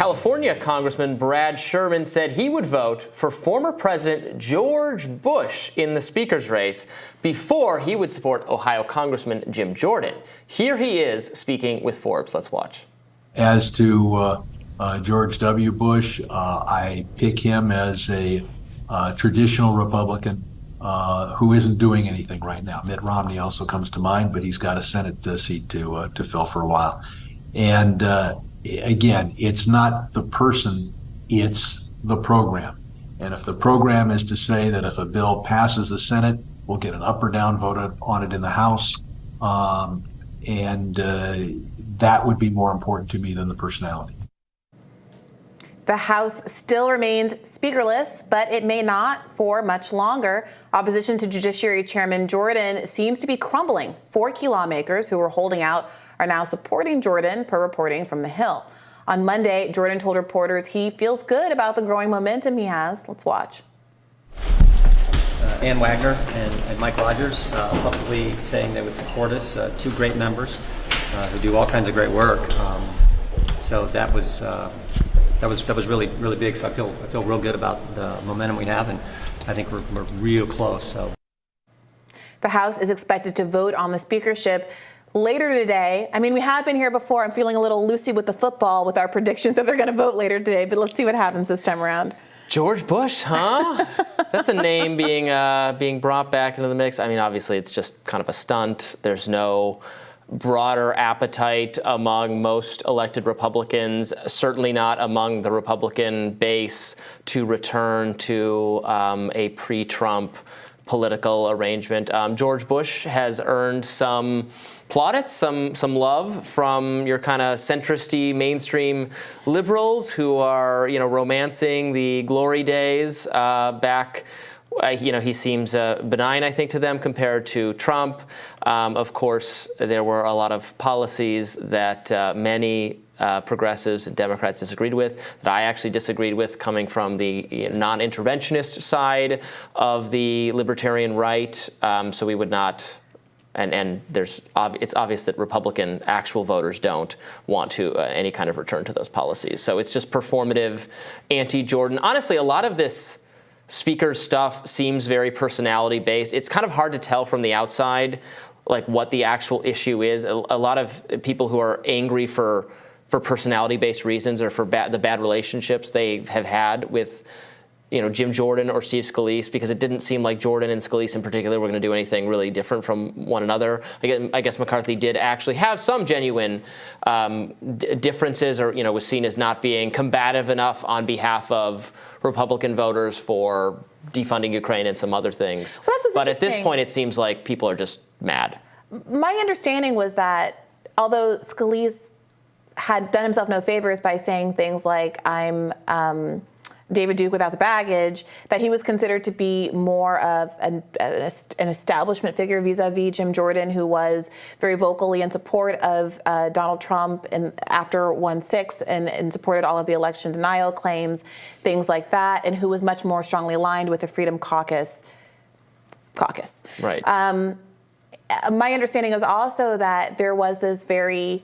California Congressman Brad Sherman said he would vote for former President George Bush in the speaker's race before he would support Ohio Congressman Jim Jordan. Here he is speaking with Forbes. Let's watch. As to George W. Bush, I pick him as a traditional Republican who isn't doing anything right now. Mitt Romney also comes to mind, but he's got a Senate seat to fill for a while. And again, it's not the person, it's the program. And if the program is to say that if a bill passes the Senate, we'll get an up or down vote on it in the House, that would be more important to me than the personality. The House still remains speakerless, but it may not for much longer. Opposition to Judiciary Chairman Jordan seems to be crumbling. 4 key lawmakers who were holding out are now supporting Jordan, per reporting from The Hill. On Monday, Jordan told reporters he feels good about the growing momentum he has. Let's watch. Ann Wagner and Mike Rogers publicly saying they would support us, 2 great members who do all kinds of great work. So that was really big. So I feel real good about the momentum we have, and I think we're real close. So the House is expected to vote on the speakership later today. I mean, we have been here before. I'm feeling a little loosey with the football with our predictions that they're going to vote later today, but let's see what happens this time around. George Bush, huh? That's a name being brought back into the mix. I mean, obviously, it's just kind of a stunt. There's no broader appetite among most elected Republicans, certainly not among the Republican base, to return to a pre-Trump political arrangement. George Bush has earned some plaudits, some love from your kind of centristy mainstream liberals who are, romancing the glory days back. He seems benign, I think, to them compared to Trump. Of course, there were a lot of policies that many progressives and Democrats disagreed with, that I actually disagreed with, coming from the non-interventionist side of the libertarian right. So we would not, and it's obvious that Republican actual voters don't want to any kind of return to those policies. So it's just performative, anti-Jordan. Honestly, a lot of this speaker stuff seems very personality-based. It's kind of hard to tell from the outside, like, what the actual issue is. A lot of people who are angry for personality-based reasons or for the bad relationships they have had with, Jim Jordan or Steve Scalise, because it didn't seem like Jordan and Scalise in particular were going to do anything really different from one another. I guess McCarthy did actually have some genuine differences, or was seen as not being combative enough on behalf of Republican voters for defunding Ukraine and some other things. Well, but at this point, it seems like people are just mad. My understanding was that although Scalise had done himself no favors by saying things like, I'm David Duke without the baggage, that he was considered to be more of an establishment figure vis-a-vis Jim Jordan, who was very vocally in support of Donald Trump after 1/6 and supported all of the election denial claims, things like that, and who was much more strongly aligned with the Freedom Caucus. Right. My understanding is also that there was this very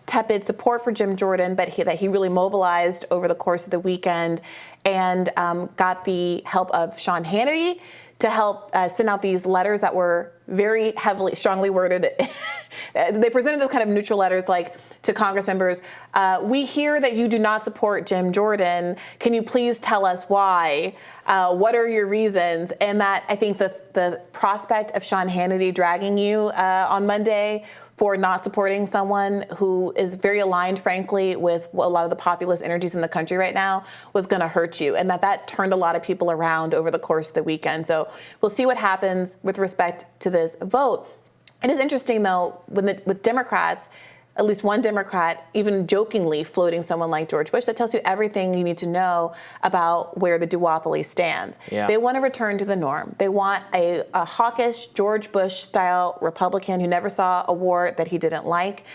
tepid support for Jim Jordan, but that he really mobilized over the course of the weekend and got the help of Sean Hannity to help send out these letters that were very strongly worded. They presented those kind of neutral letters, like, to Congress members, we hear that you do not support Jim Jordan. Can you please tell us why? What are your reasons? And that, I think, the prospect of Sean Hannity dragging you on Monday for not supporting someone who is very aligned, frankly, with a lot of the populist energies in the country right now was going to hurt you, and that turned a lot of people around over the course of the weekend. So we'll see what happens with respect to this vote. It is interesting, though, with Democrats, at least one Democrat even jokingly floating someone like George Bush. That tells you everything you need to know about where the duopoly stands. Yeah. They want to return to the norm. They want a hawkish George Bush-style Republican who never saw a war that he didn't like,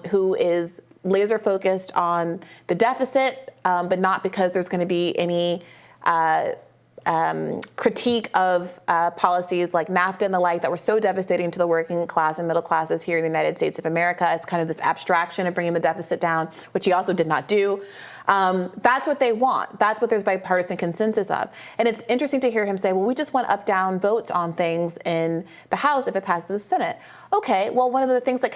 who is laser focused on the deficit, but not because there's going to be any critique of policies like NAFTA and the like that were so devastating to the working class and middle classes here in the United States of America. It's kind of this abstraction of bringing the deficit down, which he also did not do. That's what they want. That's what there's bipartisan consensus of. And it's interesting to hear him say, well, we just want up-down votes on things in the House if it passes the Senate. Okay, well, one of the things that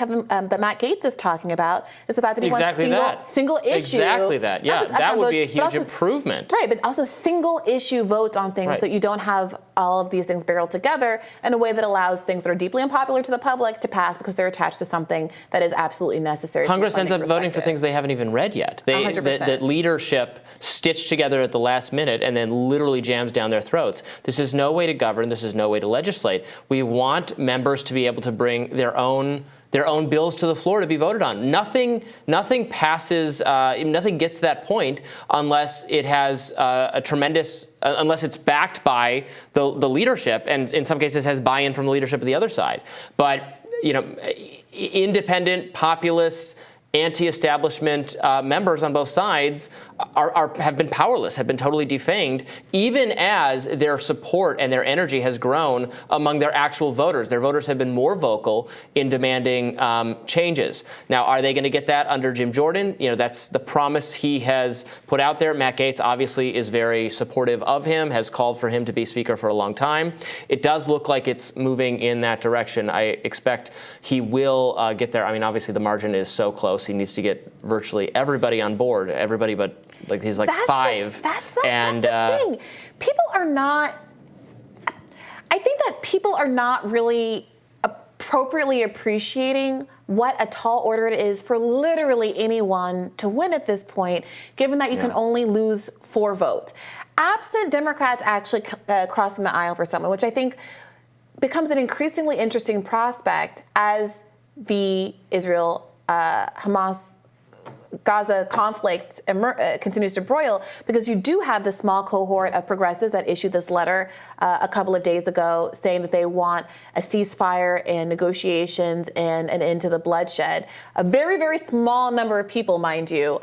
Matt Gaetz is talking about is the fact that he wants single issue. Exactly that. Yeah, that would be a huge improvement. Right, but also single issue votes on things so that you don't have all of these things barreled together in a way that allows things that are deeply unpopular to the public to pass because they're attached to something that is absolutely necessary. Congress ends up voting for things they haven't even read yet. That leadership stitched together at the last minute and then literally jams down their throats. This is no way to govern. This is no way to legislate. We want members to be able to bring their own bills to the floor to be voted on. Nothing passes. Nothing gets to that point unless it has unless it's backed by the leadership, and in some cases has buy-in from the leadership of the other side. But independent, populist, anti-establishment members on both sides have been powerless, have been totally defanged, even as their support and their energy has grown among their actual voters. Their voters have been more vocal in demanding changes. Now, are they going to get that under Jim Jordan? That's the promise he has put out there. Matt Gaetz obviously is very supportive of him, has called for him to be Speaker for a long time. It does look like it's moving in that direction. I expect he will get there. I mean, obviously the margin is so close. He needs to get virtually everybody on board, everybody but he's like five. That's the thing. People are not, I think that people are not really appropriately appreciating what a tall order it is for literally anyone to win at this point, given that you can only lose 4 votes. Absent Democrats actually crossing the aisle for someone, which I think becomes an increasingly interesting prospect as the Israel-Hamas Gaza conflict continues to broil, because you do have this small cohort of progressives that issued this letter a couple of days ago saying that they want a ceasefire and negotiations and an end to the bloodshed. A very, very small number of people, mind you.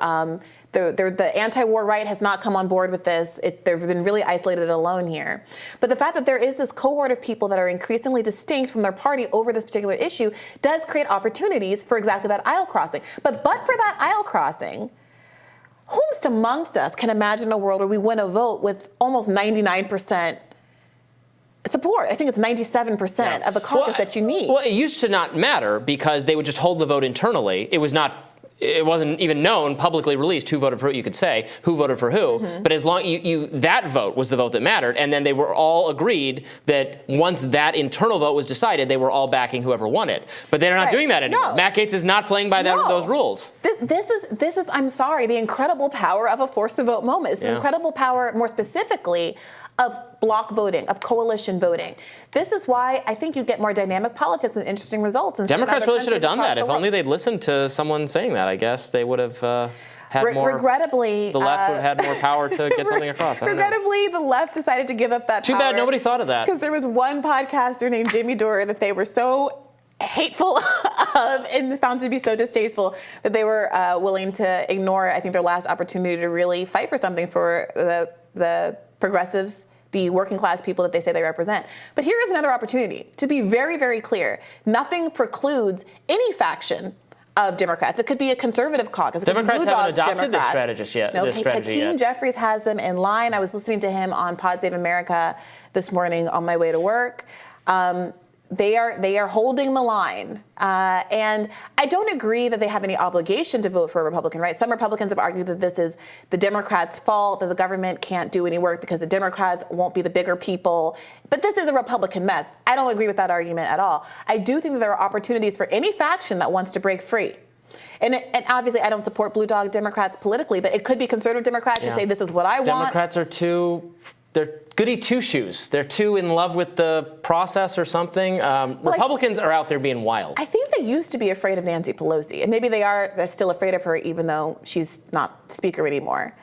The anti-war right has not come on board with this. They've been really isolated alone here. But the fact that there is this cohort of people that are increasingly distinct from their party over this particular issue does create opportunities for exactly that aisle crossing. But for that aisle crossing, whomst amongst us can imagine a world where we win a vote with almost 99% support? I think it's 97% of the caucus that you need. Well, it used to not matter because they would just hold the vote internally. It wasn't even known, publicly released, who voted for who. You could say who voted for who, but as long that vote was the vote that mattered, and then they were all agreed that once that internal vote was decided, they were all backing whoever won it. But they're not doing that anymore. No. Matt Gaetz is not playing by those rules. This is I'm sorry, the incredible power of a force the vote moment. It's the incredible power, more specifically, of block voting, of coalition voting. This is why I think you get more dynamic politics and interesting results. Democrats really should have done that. If only they'd listened to someone saying that, I guess they would have had more. Regrettably, the left would have had more power to get something across. Regrettably, the left decided to give up that power. Too bad nobody thought of that. Because there was one podcaster named Jimmy Dore that they were so hateful of and found to be so distasteful that they were willing to ignore, I think, their last opportunity to really fight for something for the progressives, the working class people that they say they represent. But here is another opportunity to be very, very clear. Nothing precludes any faction of Democrats. It could be a conservative caucus. Democrats haven't adopted this strategy yet. Hakeem Jeffries has them in line. I was listening to him on Pod Save America this morning on my way to work. They are holding the line. And I don't agree that they have any obligation to vote for a Republican, right? Some Republicans have argued that this is the Democrats' fault, that the government can't do any work because the Democrats won't be the bigger people. But this is a Republican mess. I don't agree with that argument at all. I do think that there are opportunities for any faction that wants to break free. And obviously, I don't support blue dog Democrats politically, but it could be conservative Democrats who say this is what I want. Democrats are they're goody two-shoes. They're too in love with the process or something. Republicans are out there being wild. I think they used to be afraid of Nancy Pelosi, and maybe they're still afraid of her, even though she's not the speaker anymore.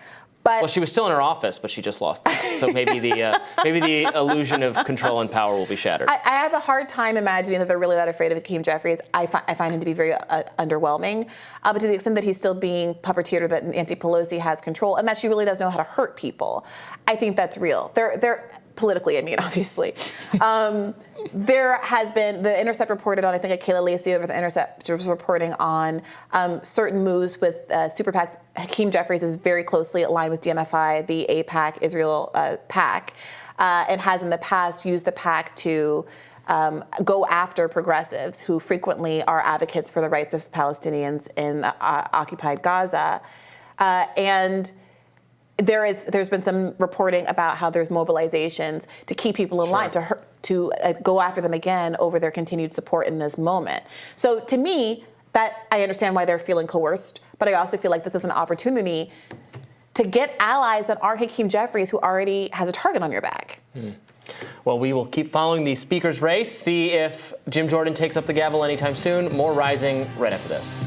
But she was still in her office, but she just lost it. So maybe the illusion of control and power will be shattered. I have a hard time imagining that they're really that afraid of Hakeem Jeffries. I find him to be very underwhelming. But to the extent that he's still being puppeteered, or that Nancy Pelosi has control, and that she really does know how to hurt people, I think that's real. politically, I mean, obviously. There has been, The Intercept reported on, I think Kayla Lacey over The Intercept was reporting on certain moves with super PACs. Hakeem Jeffries is very closely aligned with DMFI, the AIPAC, Israel PAC, and has in the past used the PAC to go after progressives who frequently are advocates for the rights of Palestinians in occupied Gaza. And there's been some reporting about how there's mobilizations to keep people in line, to go after them again over their continued support in this moment. So to me, that I understand why they're feeling coerced, but I also feel like this is an opportunity to get allies that aren't Hakeem Jeffries, who already has a target on your back. Well, we will keep following the speaker's race, see if Jim Jordan takes up the gavel anytime soon. More Rising right after this.